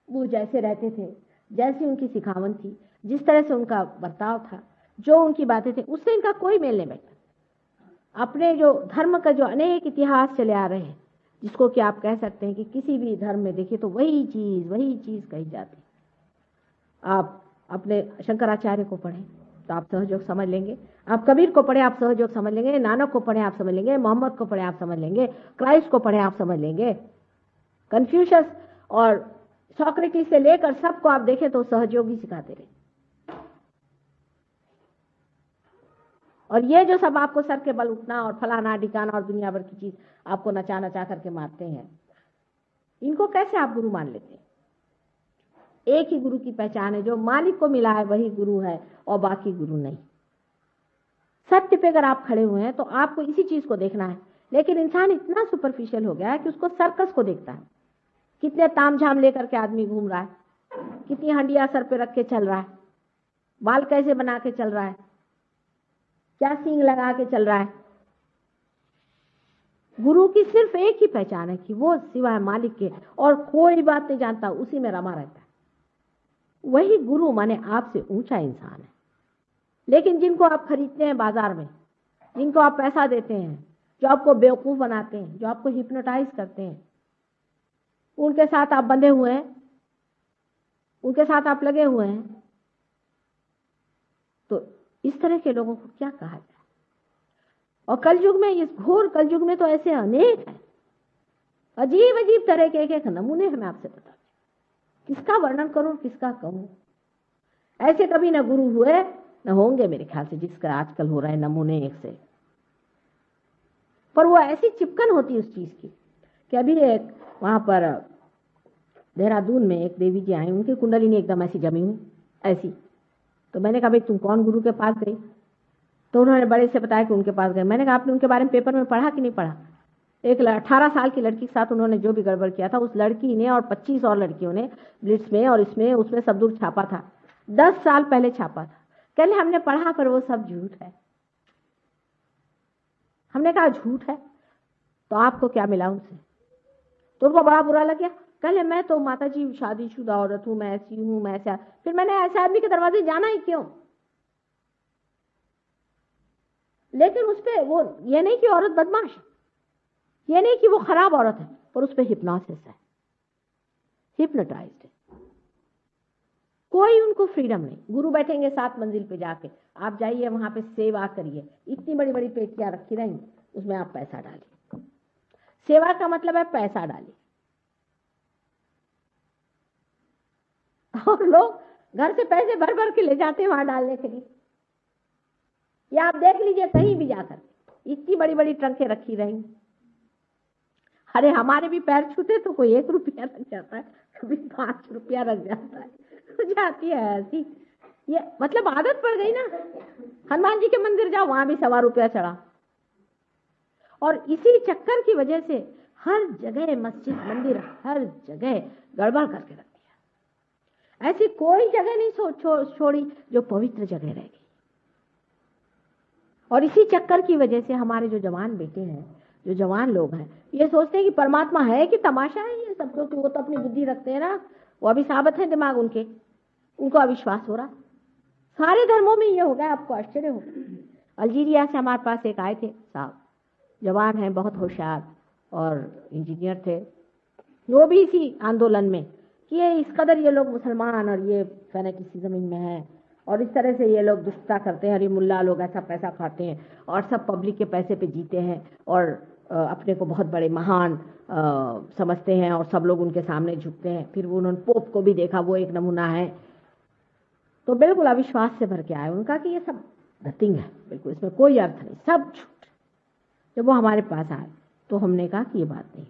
S1: वो जैसे रहते थे, जैसी उनकी सिखावन थी, जिस तरह से उनका बर्ताव था, जो उनकी बातें थी, उससे इनका कोई मेल नहीं बैठता। अपने जो धर्म का जो अनेक इतिहास चले आ रहे हैं, जिसको कि आप कह सकते हैं कि किसी भी धर्म में देखिए तो वही चीज कही जाती। आप अपने शंकराचार्य को पढ़ें तो आप सहयोग समझ लेंगे, आप कबीर को पढ़े आप सहयोग समझ लेंगे, नानक को पढ़े आप समझ लेंगे, मोहम्मद को पढ़े आप समझ लेंगे, क्राइस्ट को पढ़े आप समझ लेंगे, कन्फ्यूशस और सोक्रेटिस से लेकर सबको आप देखें तो सहयोगी सिखाते रहे। और ये जो सब आपको सर के बल उठना और फलाना ढिकाना और दुनिया भर की चीज आपको नचा नचा करके मारते हैं, इनको कैसे आप गुरु मान लेते हैं? एक ही गुरु की पहचान है, जो मालिक को मिला है वही गुरु है और बाकी गुरु नहीं। सत्य पे अगर आप खड़े हुए हैं तो आपको इसी चीज को देखना है। लेकिन इंसान इतना सुपरफिशियल हो गया है कि उसको सर्कस को देखता है। कितने तामझाम लेकर के आदमी घूम रहा है, कितनी हंडिया सर पे रख के चल रहा है, बाल कैसे बना के चल रहा है, क्या सींग लगा के चल रहा है। गुरु की सिर्फ एक ही पहचान है कि वो सिवाय मालिक के और कोई बात नहीं जानता, उसी में रमा रहता है। वही गुरु माने आपसे ऊंचा इंसान है। लेकिन जिनको आप खरीदते हैं बाजार में, जिनको आप पैसा देते हैं, जो आपको बेवकूफ बनाते हैं, जो आपको हिप्नोटाइज करते हैं, उनके साथ आप बंधे हुए हैं, उनके साथ आप लगे हुए हैं, तो इस तरह के लोगों को क्या कहा जाए? और कलयुग में, इस घोर कलयुग में तो ऐसे अनेक हैं, अजीब अजीब तरह के एक नमूने हैं। मैं आपसे बता, किसका वर्णन करूं, किसका कहूं? ऐसे कभी न गुरु हुए न होंगे मेरे ख्याल से, जिसका आजकल हो रहा है नमूने एक से। पर वो ऐसी चिपकन होती है उस चीज की कि अभी एक वहां पर देहरादून में एक देवी जी आई, उनकी कुंडलिनी एकदम ऐसी जमी हुई ऐसी। तो मैंने कहा भाई तुम कौन गुरु के पास गई? तो उन्होंने बड़े से बताया कि उनके पास गए। मैंने कहा आपने उनके बारे में पेपर में पढ़ा कि नहीं पढ़ा? एक 18 साल की लड़की के साथ उन्होंने जो भी गड़बड़ किया था, उस लड़की ने और 25 और लड़कियों ने ब्लिट्स में और इसमें उसमें सब दूर छापा था। 10 साल पहले छापा था। कहले हमने पढ़ा पर वो सब झूठ है। हमने कहा झूठ है तो आपको क्या मिला उनसे? तो उनको बड़ा बुरा लग गया। कहले मैं तो माता जी शादीशुदा औरत हूं, मैं ऐसी हूं, मैं ऐसा। फिर मैंने ऐसे आदमी के दरवाजे जाना ही क्यों? लेकिन उस पर वो ये नहीं कि औरत बदमाश है, ये नहीं कि वो खराब औरत है, पर उस पर हिप्नोसिस है, हिप्नोटाइज्ड है। कोई उनको फ्रीडम नहीं। गुरु बैठेंगे 7 मंजिल पे जाके, आप जाइए वहां पे सेवा करिए, इतनी बड़ी बड़ी पेटियां रखी रहेंगी, उसमें आप पैसा डालिए। सेवा का मतलब है पैसा डालिए। और लोग घर से पैसे भर भर के ले जाते हैं वहां डालने के लिए। या आप देख लीजिए कहीं भी जाकर, इतनी बड़ी बड़ी ट्रंकें रखी रहेंगी। अरे हमारे भी पैर छूते तो कोई 1 रुपया रख जाता है, कभी 5 रुपया रख जाता है, हो जाती है ऐसी। ये मतलब आदत पड़ गई ना। हनुमान जी के मंदिर जाओ, वहां भी 1.25 रुपया चढ़ा। और इसी चक्कर की वजह से हर जगह मस्जिद मंदिर हर जगह गड़बड़ करके रख दिया। ऐसी कोई जगह नहीं छोड़ी जो पवित्र जगह रह गई। और इसी चक्कर की वजह से हमारे जो जवान बेटे हैं, जो जवान लोग हैं, ये सोचते हैं कि परमात्मा है कि तमाशा है ये सब, क्योंकि वो तो अपनी बुद्धि रखते हैं ना, वो अभी साबित है दिमाग उनके, उनको अविश्वास हो रहा। सारे धर्मों में ये हो गया, आपको आश्चर्य होगा। अल्जीरिया से हमारे पास एक आए थे साहब, जवान हैं, बहुत होशियार और इंजीनियर थे। वो भी इसी आंदोलन में कि ये इस कदर ये लोग मुसलमान और ये फैनेटिसिज्म इनमें है और इस तरह से ये लोग दुष्टता करते हैं और ये मुल्ला लोग ऐसा पैसा खाते हैं और सब पब्लिक के पैसे पे जीते हैं और अपने को बहुत बड़े महान समझते हैं और सब लोग उनके सामने झुकते हैं। फिर वो उन्होंने पोप को भी देखा, वो एक नमूना है। तो बिल्कुल अविश्वास से भर के आए, उनका कि ये सब नथिंग है, बिल्कुल इसमें कोई अर्थ नहीं, सब झूठ। जब वो हमारे पास आए तो हमने कहा कि ये बात नहीं,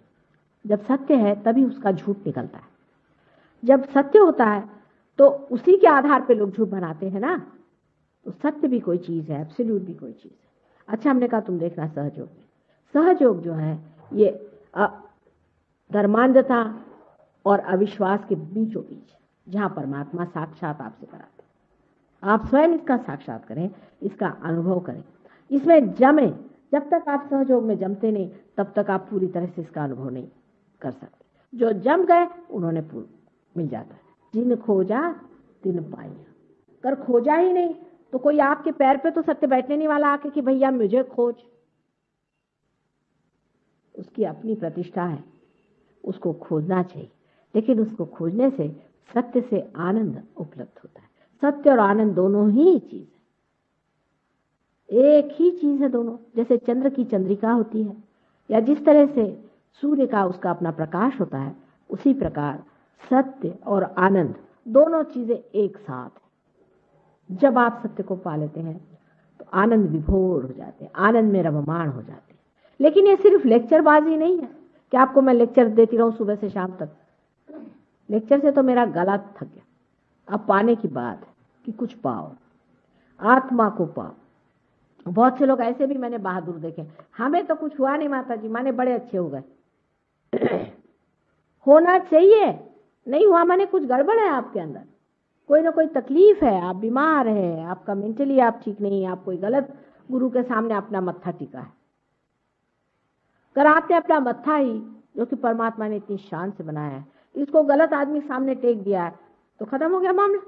S1: जब सत्य है तभी उसका झूठ निकलता है। जब सत्य होता है तो उसी के आधार पे लोग झूठ बनाते हैं ना। तो सत्य भी कोई चीज है, एब्सोल्यूट भी कोई चीज है। अच्छा, हमने कहा तुम देखना सहयोग में, सहयोग जो है ये धर्मांधता और अविश्वास के बीचों बीच, जहां परमात्मा साक्षात आपसे कराते, आप स्वयं इसका साक्षात करें, इसका अनुभव करें, इसमें जमे। जब तक आप सहयोग में जमते नहीं तब तक आप पूरी तरह से इसका अनुभव नहीं कर सकते। जो जम गए उन्होंने मिल जाता है। जिन खोजा तिन पाया, कर खोजा ही नहीं तो कोई आपके पैर पे तो सत्य बैठने नहीं वाला आके कि भैया मुझे खोज। उसकी अपनी प्रतिष्ठा है, उसको खोजना चाहिए, लेकिन उसको खोजने से सत्य से आनंद उपलब्ध होता है। सत्य और आनंद दोनों ही चीज है, एक ही चीज है दोनों। जैसे चंद्र की चंद्रिका होती है या जिस तरह से सूर्य का उसका अपना प्रकाश होता है, उसी प्रकार सत्य और आनंद दोनों चीजें एक साथ हैं। जब आप सत्य को पा लेते हैं तो आनंद विभोर हो जाते हैं, आनंद में रममाण हो जाते हैं। लेकिन ये सिर्फ लेक्चरबाजी नहीं है कि आपको मैं लेक्चर देती रहूं सुबह से शाम तक। लेक्चर से तो मेरा गला थक गया। अब पाने की बात है कि कुछ पाओ, आत्मा को पाओ। बहुत से लोग ऐसे भी मैंने बहादुर देखे, हमें तो कुछ हुआ नहीं माता जी, माने बड़े अच्छे हो गए। होना चाहिए, नहीं हुआ माने कुछ गड़बड़ है आपके अंदर, कोई ना कोई तकलीफ है, आप बीमार है, आपका मेंटली आप ठीक नहीं, आप कोई गलत गुरु के सामने अपना मत्था टिका है। अगर आपने अपना मत्था ही, जो कि परमात्मा ने इतनी शान से बनाया है, इसको गलत आदमी सामने टेक दिया है तो खत्म हो गया मामला।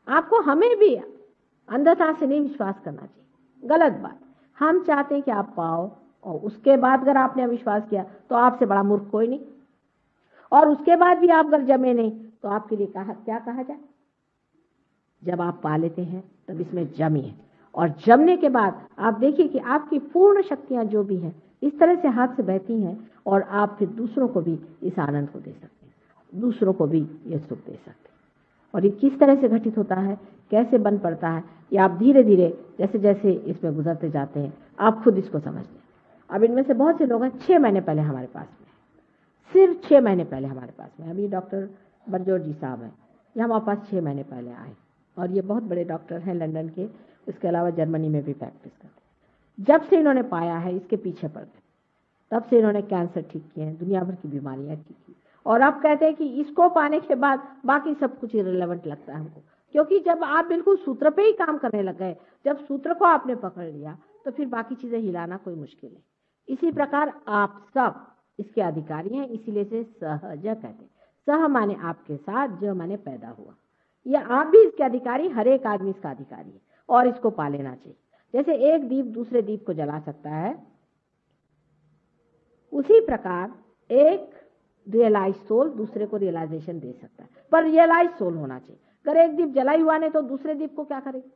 S1: आपको हमें भी अंधता से नहीं विश्वास करना चाहिए, गलत बात। हम चाहते हैं कि आप पाओ और उसके बाद अगर आपने अविश्वास किया तो आपसे बड़ा मूर्ख कोई नहीं, और उसके बाद भी आप अगर जमे नहीं तो आपके लिए क्या कहा जाए। जब आप पा लेते हैं तब इसमें जमिए, और जमने के बाद आप देखिए कि आपकी पूर्ण शक्तियां जो भी हैं इस तरह से हाथ से बहती हैं और आप फिर दूसरों को भी इस आनंद को दे सकते हैं, दूसरों को भी ये सुख दे सकते हैं। और ये किस तरह से घटित होता है, कैसे बन पड़ता है, ये आप धीरे धीरे जैसे जैसे इसमें गुजरते जाते हैं आप खुद इसको समझते हैं। अब इनमें से बहुत से लोग हैं 6 महीने पहले हमारे पास में, सिर्फ 6 महीने पहले हमारे पास में। अभी डॉक्टर बरजोर जी साहब हैं, ये हमारे पास 6 महीने पहले आए, और ये बहुत बड़े डॉक्टर हैं लंदन के, इसके अलावा जर्मनी में भी प्रैक्टिस करते हैं। जब से इन्होंने पाया है इसके पीछे पड़ गए, तब से इन्होंने कैंसर ठीक किए हैं, दुनिया भर की बीमारियां ठीक की, और अब कहते हैं कि इसको पाने के बाद बाकी सब कुछ इररिलेवेंट लगता है हमको। क्योंकि जब आप बिल्कुल सूत्र पे ही काम करने लग गए, जब सूत्र को आपने पकड़ लिया तो फिर बाकी चीजें हिलाना कोई मुश्किल नहीं। इसी प्रकार आप सब इसके अधिकारी हैं, इसीलिए से सहज कहते हैं। सह माने आपके साथ, ज माने पैदा हुआ, ये आप भी इसके अधिकारी, हर एक आदमी इसका अधिकारी है और इसको पा लेना चाहिए। जैसे एक दीप दूसरे दीप को जला सकता है, उसी प्रकार एक रियलाइज सोल दूसरे को रियलाइजेशन दे सकता है, पर रियलाइज सोल होना चाहिए। अगर एक दीप जला हुआ नहीं तो दूसरे दीप को क्या करेगा?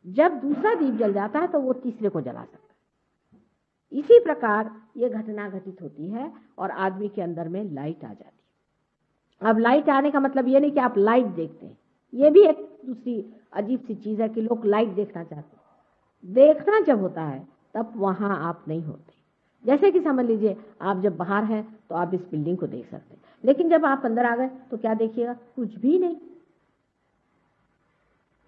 S1: जब दूसरा दीप जल जाता है तो वो तीसरे को जला सकता है। इसी प्रकार ये घटना घटित होती है और आदमी के अंदर में लाइट आ जाती है। अब लाइट आने का मतलब ये नहीं कि आप लाइट देखते हैं, ये भी एक दूसरी अजीब सी चीज है कि लोग लाइट देखना चाहते हैं। देखना जब होता है तब वहां आप नहीं होते। जैसे कि समझ लीजिए आप जब बाहर हैं तो आप इस बिल्डिंग को देख सकते हैं, लेकिन जब आप अंदर आ गए तो क्या देखिएगा? कुछ भी नहीं।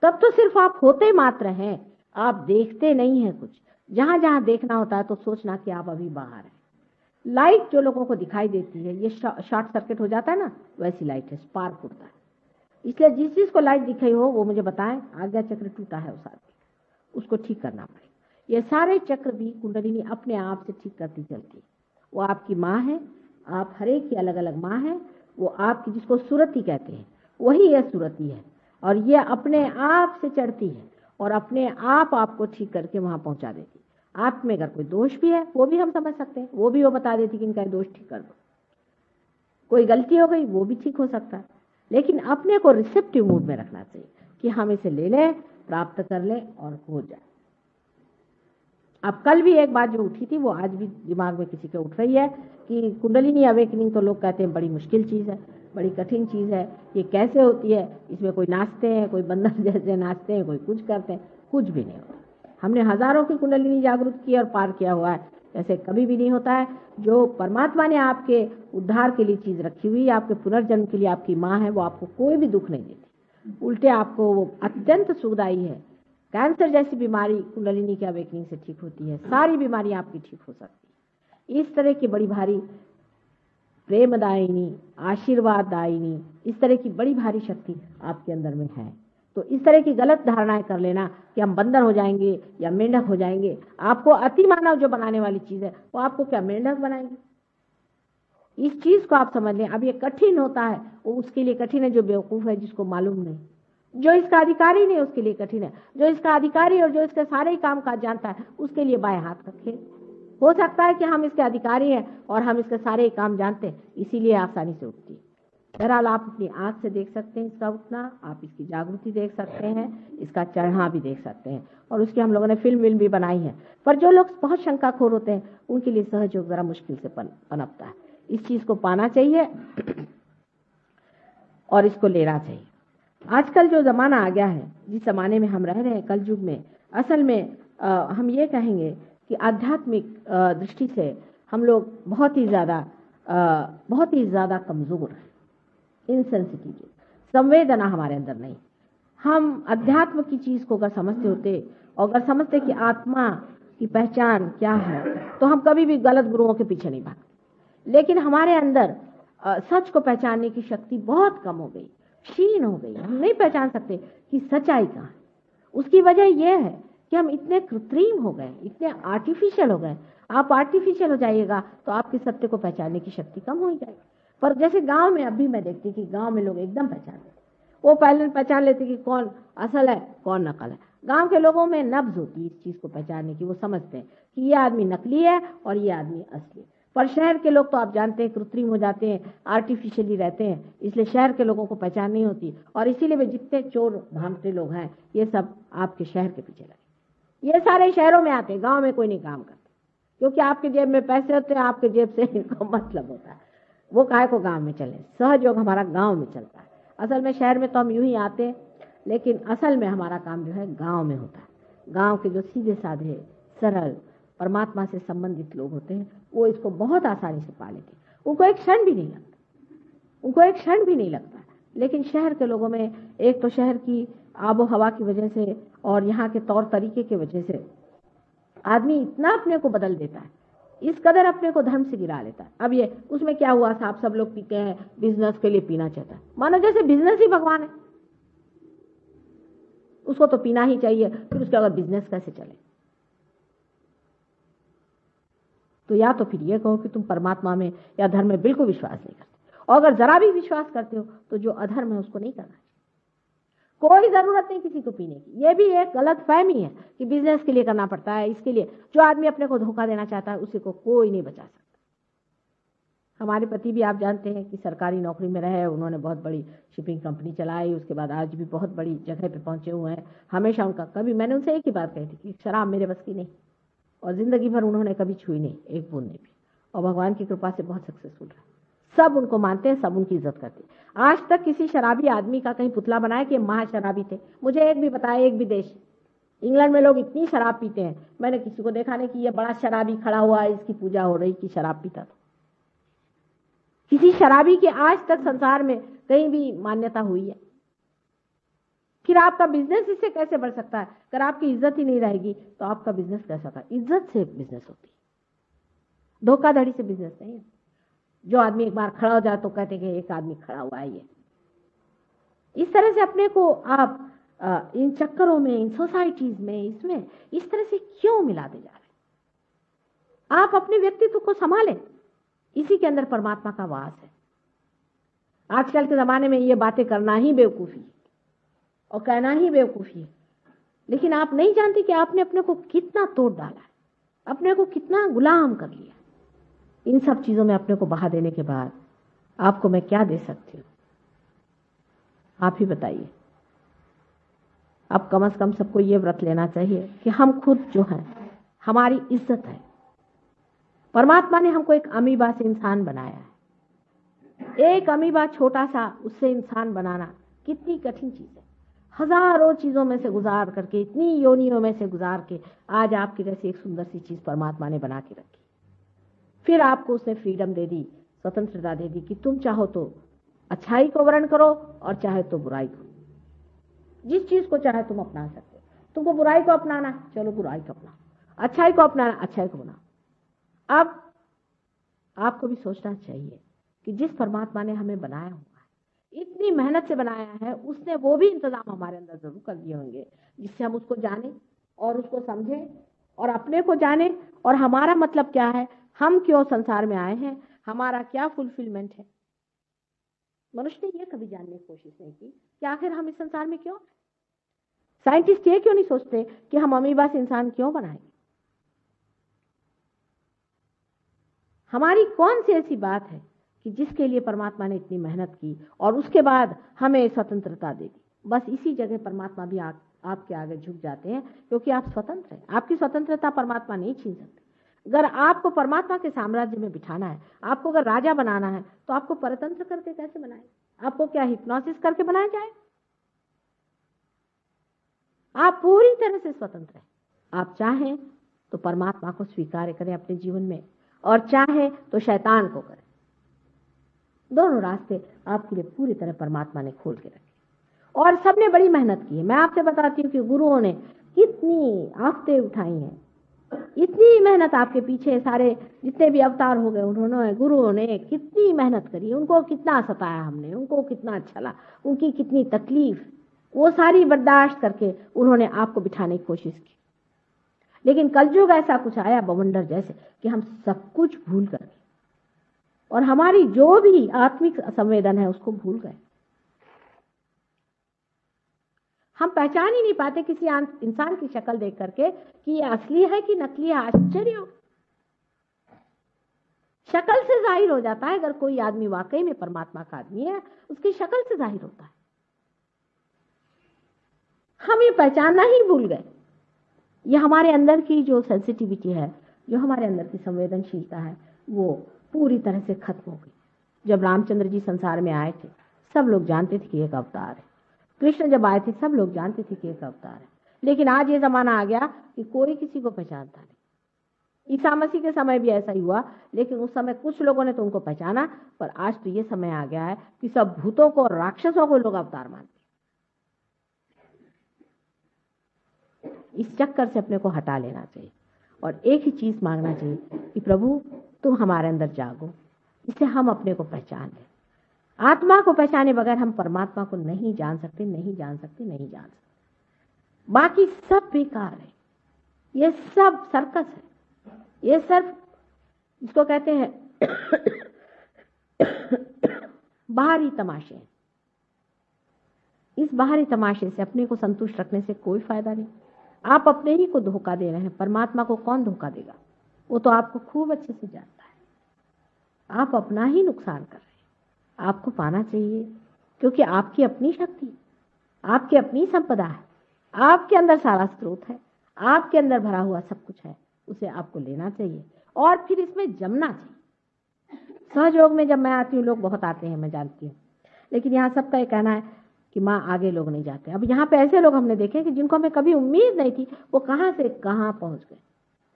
S1: तब तो सिर्फ आप होते मात्र हैं, आप देखते नहीं हैं कुछ। जहां जहां देखना होता है तो सोचना कि आप अभी बाहर हैं। लाइट जो लोगों को दिखाई देती है, ये शॉर्ट सर्किट हो जाता है ना, वैसी लाइट है, स्पार्क होता है। इसलिए जिस चीज को लाइट दिखाई हो वो मुझे बताएं, आज्ञा चक्र टूटा है उस आदमी, उसको ठीक करना पड़ेगा। ये सारे चक्र भी कुंडलिनी अपने आप से ठीक करती चलती है। वो आपकी माँ है, आप हर एक की अलग अलग माँ है। वो आपकी, जिसको सुरती कहते हैं, वही यह सुरती है, और ये अपने आप से चढ़ती है और अपने आप आपको ठीक करके वहां पहुंचा देती है। आप में अगर कोई दोष भी है वो भी हम समझ सकते हैं, वो भी वो बता देती कि इनका दोष ठीक कर दो। कोई गलती हो गई वो भी ठीक हो सकता है, लेकिन अपने को रिसेप्टिव मूड में रखना चाहिए कि हम इसे ले लें, प्राप्त कर लें और हो जाए। अब कल भी एक बात जो उठी थी वो आज भी दिमाग में किसी के उठ रही है कि कुंडलिनी अवेकनिंग तो लोग कहते हैं बड़ी मुश्किल चीज़ है, बड़ी कठिन चीज़ है, ये कैसे होती है, इसमें कोई नाचते हैं, कोई बंदर जैसे नाचते हैं, कोई कुछ करते हैं, कुछ भी नहीं होता। हमने हजारों की कुंडलिनी जागृत की और पार किया हुआ है, ऐसे कभी भी नहीं होता है। जो परमात्मा ने आपके उद्धार के लिए चीज़ रखी हुई, आपके पुनर्जन्म के लिए आपकी माँ है, वो आपको कोई भी दुख नहीं देती, उल्टे आपको वो अत्यंत सुखदायी है। कैंसर जैसी बीमारी कुंडलिनी के अवेकनिंग से ठीक होती है, सारी बीमारी आपकी ठीक हो सकती है। इस तरह की बड़ी भारी प्रेमदायिनी, आशीर्वाददायिनी, इस तरह की बड़ी भारी शक्ति आपके अंदर में है। तो इस तरह की गलत धारणाएं कर लेना कि हम बंदर हो जाएंगे या मेंढक हो जाएंगे, आपको अति मानव जो बनाने वाली चीज है वो आपको क्या मेंढक बनाएंगे, इस चीज को आप समझ लें। अब ये कठिन होता है, वो उसके लिए कठिन है जो बेवकूफ है, जिसको मालूम नहीं। जो इसका अधिकारी नहीं उसके लिए कठिन है, जो इसका अधिकारी और जो इसके सारे काम काज जानता है उसके लिए बाएं हाथ रखे। हो सकता है कि हम इसके अधिकारी हैं और हम इसके सारे काम जानते हैं, इसीलिए आसानी से उठती है। बहरहाल आप अपनी आंख से देख सकते हैं इसका उठना, आप इसकी जागृति देख सकते हैं, इसका चढ़ना भी देख सकते हैं, और उसकी हम लोगों ने फिल्म भी बनाई है। पर जो लोग बहुत शंकाखोर होते हैं उनके लिए सहयोग जरा मुश्किल से पनपता है। इस चीज को पाना चाहिए और इसको लेना चाहिए। आजकल जो जमाना आ गया है, जिस जमाने में हम रह रहे हैं, कल युग में, असल में हम ये कहेंगे कि आध्यात्मिक दृष्टि से हम लोग बहुत ही ज्यादा कमजोर हैं, इनसेंसिटिव, संवेदना हमारे अंदर नहीं। हम अध्यात्म की चीज को अगर समझते होते और अगर समझते कि आत्मा की पहचान क्या है, तो हम कभी भी गलत गुरुओं के पीछे नहीं भागते। लेकिन हमारे अंदर सच को पहचानने की शक्ति बहुत कम हो गई, क्षीण हो गई। हम नहीं पहचान सकते कि सच्चाई कहाँ है। उसकी वजह यह है कि हम इतने कृत्रिम हो गए, इतने आर्टिफिशियल हो गए। आप आर्टिफिशियल हो जाइएगा तो आपके सत्य को पहचानने की शक्ति कम हो जाएगी। पर जैसे गांव में अभी मैं देखती कि गांव में लोग एकदम पहचान लेते, वो पहले पहचान लेते कि कौन असल है कौन नकल है। गांव के लोगों में नब्ज होती है इस चीज को पहचानने की, वो समझते हैं कि ये आदमी नकली है और ये आदमी असली। पर शहर के लोग तो आप जानते हैं कृत्रिम हो जाते हैं, आर्टिफिशियली रहते हैं, इसलिए शहर के लोगों को पहचान नहीं होती। और इसीलिए वे जितने चोर भागते लोग हैं ये सब आपके शहर के पीछे लगे। ये सारे शहरों में आते हैं, गांव में कोई नहीं काम करता, क्योंकि आपके जेब में पैसे होते हैं, आपके जेब से इनको मतलब होता है। वो काहे को गांव में चले, सहयोग हमारा गांव में चलता है। असल में शहर में तो हम यूं ही आते हैं, लेकिन असल में हमारा काम जो है गांव में होता है। गांव के जो सीधे साधे सरल परमात्मा से संबंधित लोग होते हैं वो इसको बहुत आसानी से पा लेते हैं, उनको एक क्षण भी नहीं लगता। लेकिन शहर के लोगों में एक तो शहर की आबो हवा की वजह से और यहाँ के तौर तरीके की वजह से आदमी इतना अपने को बदल देता है, इस कदर अपने को धर्म से गिरा लेता है। अब ये उसमें क्या हुआ साहब, सब लोग पीते हैं, बिजनेस के लिए पीना चाहता है, मानो जैसे बिजनेस ही भगवान है, उसको तो पीना ही चाहिए, फिर उसके अगर बिजनेस कैसे चले। तो या तो फिर ये कहो कि तुम परमात्मा में या धर्म में बिल्कुल विश्वास नहीं करते, और अगर जरा भी विश्वास करते हो तो जो अधर्म है उसको नहीं करना चाहिए। कोई जरूरत नहीं किसी को पीने की। ये भी एक गलत फहमी है कि बिजनेस के लिए करना पड़ता है, इसके लिए। जो आदमी अपने को धोखा देना चाहता है उसी को कोई नहीं बचा सकता। हमारे पति भी आप जानते हैं कि सरकारी नौकरी में रहे, उन्होंने बहुत बड़ी शिपिंग कंपनी चलाई, उसके बाद आज भी बहुत बड़ी जगह पे पहुंचे हुए हैं। हमेशा उनका कभी, मैंने उनसे एक ही बात कही थी कि शराब मेरे बस की नहीं, और जिंदगी भर उन्होंने कभी छुई नहीं, एक बूंद नहीं भी, और भगवान की कृपा से बहुत सक्सेसफुल रहा। सब उनको मानते हैं, सब उनकी इज्जत करते हैं। आज तक किसी शराबी आदमी का कहीं पुतला बनाया कि महा शराबी थे, मुझे एक भी बताया, एक भी देश। इंग्लैंड में लोग इतनी शराब पीते हैं, मैंने किसी को देखा नहीं कि ये बड़ा शराबी खड़ा हुआ है, इसकी पूजा हो रही कि शराब पीता था। किसी शराबी की आज तक संसार में कहीं भी मान्यता हुई है? फिर आपका बिजनेस इससे कैसे बढ़ सकता है? अगर आपकी इज्जत ही नहीं रहेगी तो आपका बिजनेस कैसा होगा? इज्जत से बिजनेस होती है, धोखाधड़ी से बिजनेस नहीं है। जो आदमी एक बार खड़ा हो जाए तो कहते हैं कि एक आदमी खड़ा हुआ है। ये इस तरह से अपने को आप इन चक्करों में, इन सोसाइटीज में, इसमें इस तरह से क्यों मिलाते जा रहे हैं? आप अपने व्यक्तित्व को संभालें, इसी के अंदर परमात्मा का वास है। आजकल के जमाने में ये बातें करना ही बेवकूफी और कहना ही बेवकूफी है, लेकिन आप नहीं जानते कि आपने अपने को कितना तोड़ डाला है, अपने को कितना गुलाम कर लिया। इन सब चीजों में अपने को बहा देने के बाद आपको मैं क्या दे सकती हूँ? आप ही बताइए। अब कम से कम सबको ये व्रत लेना चाहिए कि हम खुद जो हैं, हमारी इज्जत है। परमात्मा ने हमको एक अमीबा से इंसान बनाया है। एक अमीबा छोटा सा, उससे इंसान बनाना कितनी कठिन चीज है। हजारों चीजों में से गुजार करके, इतनी योनियों में से गुजार के आज आपकी जैसी एक सुंदर सी चीज परमात्मा ने बना के रखी। फिर आपको उसने फ्रीडम दे दी, स्वतंत्रता दे दी कि तुम चाहो तो अच्छाई को वर्ण करो और चाहे तो बुराई को। जिस चीज को चाहे तुम अपना सकते हो। तुमको बुराई को अपनाना, चलो बुराई को अपनाओ, अच्छाई को अपनाना, अच्छाई को बनाओ। अब आपको भी सोचना चाहिए कि जिस परमात्मा ने हमें बनाया हुआ है, इतनी मेहनत से बनाया है, उसने वो भी इंतजाम हमारे अंदर जरूर कर दिए होंगे जिससे हम उसको जाने और उसको समझें और अपने को जाने और हमारा मतलब क्या है, हम क्यों संसार में आए हैं, हमारा क्या फुलफिलमेंट है। मनुष्य ने यह कभी जानने की कोशिश नहीं की कि आखिर हम इस संसार में क्यों। साइंटिस्ट ये क्यों नहीं सोचते कि हम अमीबा से इंसान क्यों बनाएंगे। हमारी कौन सी ऐसी बात है कि जिसके लिए परमात्मा ने इतनी मेहनत की और उसके बाद हमें स्वतंत्रता दे दी। बस इसी जगह परमात्मा भी आपके आगे झुक जाते हैं, क्योंकि आप स्वतंत्र हैं। आपकी स्वतंत्रता परमात्मा नहीं छीन सकते। अगर आपको परमात्मा के साम्राज्य में बिठाना है, आपको अगर राजा बनाना है, तो आपको परतंत्र करके कैसे बनाए? आपको क्या हिप्नोसिस करके बनाया जाए? आप पूरी तरह से स्वतंत्र हैं। आप चाहें तो परमात्मा को स्वीकार करें अपने जीवन में और चाहें तो शैतान को करें। दोनों रास्ते आपके लिए पूरी तरह परमात्मा ने खोल के रखे और सबने बड़ी मेहनत की है। मैं आपसे बताती हूँ कि गुरुओं ने कितनी आफतें उठाई हैं, इतनी मेहनत आपके पीछे सारे जितने भी अवतार हो गए, उन्होंने, गुरुओं ने कितनी मेहनत करी, उनको कितना सताया हमने, उनको कितना अच्छा लगा, उनकी कितनी तकलीफ, वो सारी बर्दाश्त करके उन्होंने आपको बिठाने की कोशिश की। लेकिन कलयुग ऐसा कुछ आया बवंडर जैसे कि हम सब कुछ भूल गए और हमारी जो भी आत्मिक संवेदन है उसको भूल गए। हम पहचान ही नहीं पाते किसी इंसान की शक्ल देख करके कि ये असली है कि नकली है। आश्चर्य हो, शक्ल से जाहिर हो जाता है। अगर कोई आदमी वाकई में परमात्मा का आदमी है, उसकी शक्ल से जाहिर होता है। हम ये पहचानना ही भूल गए। ये हमारे अंदर की जो सेंसिटिविटी है, जो हमारे अंदर की संवेदनशीलता है, वो पूरी तरह से खत्म हो गई। जब रामचंद्र जी संसार में आए थे, सब लोग जानते थे कि एक अवतार है। कृष्ण जब आए थे, सब लोग जानते थे कि एक अवतार है। लेकिन आज ये जमाना आ गया कि कोई किसी को पहचानता नहीं। ईसा मसीह के समय भी ऐसा ही हुआ, लेकिन उस समय कुछ लोगों ने तो उनको पहचाना, पर आज तो ये समय आ गया है कि सब भूतों को और राक्षसों को लोग अवतार मानते। इस चक्कर से अपने को हटा लेना चाहिए और एक ही चीज मांगना चाहिए कि प्रभु तुम हमारे अंदर जागो, इससे हम अपने को पहचान लें। आत्मा को पहचाने बगैर हम परमात्मा को नहीं जान सकते, नहीं जान सकते, नहीं जान सकते। बाकी सब बेकार है, ये सब सर्कस है, ये सिर्फ इसको कहते हैं बाहरी तमाशे। इस बाहरी तमाशे से अपने को संतुष्ट रखने से कोई फायदा नहीं। आप अपने ही को धोखा दे रहे हैं। परमात्मा को कौन धोखा देगा? वो तो आपको खूब अच्छे से जानता है। आप अपना ही नुकसान कर रहे हैं। आपको पाना चाहिए, क्योंकि आपकी अपनी शक्ति, आपकी अपनी संपदा है, आपके अंदर सारा स्रोत है, आपके अंदर भरा हुआ सब कुछ है। उसे आपको लेना चाहिए और फिर इसमें जमना चाहिए। सहयोग में जब मैं आती हूँ, लोग बहुत आते हैं, मैं जानती हूँ, लेकिन यहाँ सबका ये कहना है कि माँ आगे लोग नहीं जाते। अब यहाँ पे ऐसे लोग हमने देखे कि जिनको हमें कभी उम्मीद नहीं थी, वो कहाँ से कहाँ पहुंच गए,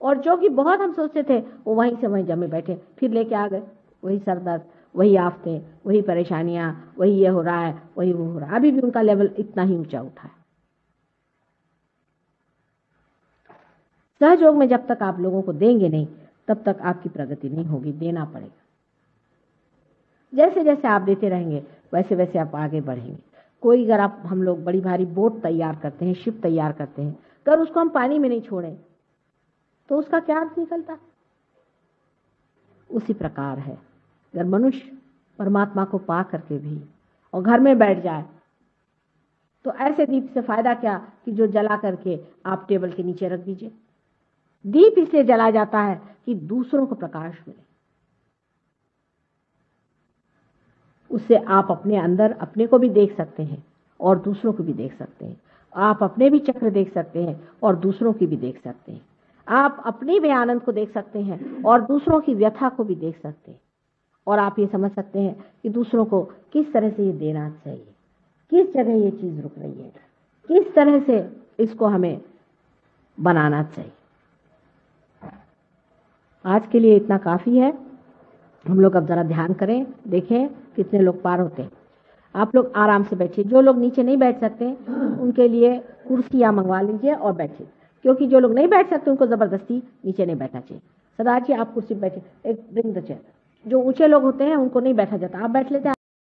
S1: और जो कि बहुत हम सोचते थे वो वहीं से वहीं जमे बैठे, फिर लेके आ गए वही सरदर्द, वही आफतें, वही परेशानियां, वही ये हो रहा है, वही वो हो रहा है। अभी भी उनका लेवल इतना ही ऊंचा उठा है। सहयोग में जब तक आप लोगों को देंगे नहीं, तब तक आपकी प्रगति नहीं होगी। देना पड़ेगा। जैसे जैसे आप देते रहेंगे वैसे वैसे आप आगे बढ़ेंगे। कोई अगर हम लोग बड़ी भारी बोट तैयार करते हैं, शिप तैयार करते हैं, अगर उसको हम पानी में नहीं छोड़ें तो उसका क्या अर्थ निकलता? उसी प्रकार है, अगर मनुष्य परमात्मा को पा करके भी और घर में बैठ जाए तो ऐसे दीप से फायदा क्या कि जो जला करके आप टेबल के नीचे रख दीजिए। दीप इसलिए जला जाता है कि दूसरों को प्रकाश मिले, उससे आप अपने अंदर अपने को भी देख सकते हैं और दूसरों को भी देख सकते हैं। आप अपने भी चक्र देख सकते हैं और दूसरों की भी देख सकते हैं। आप अपने भी आनंद को देख सकते हैं और दूसरों की व्यथा को भी देख सकते हैं। और आप ये समझ सकते हैं कि दूसरों को किस तरह से ये देना चाहिए, किस जगह ये चीज रुक रही है, किस तरह से इसको हमें बनाना चाहिए। आज के लिए इतना काफी है। हम लोग अब जरा ध्यान करें, देखें कितने लोग पार होते हैं। आप लोग आराम से बैठिए। जो लोग नीचे नहीं बैठ सकते उनके लिए कुर्सियां मंगवा लीजिए और बैठिए, क्योंकि जो लोग नहीं बैठ सकते उनको जबरदस्ती नीचे नहीं बैठना चाहिए। सदा जी आप कुर्सी पर बैठिए, एक ब्रिंग द चेयर। जो ऊंचे लोग होते हैं उनको नहीं बैठा जाता, आप बैठ लेते हैं।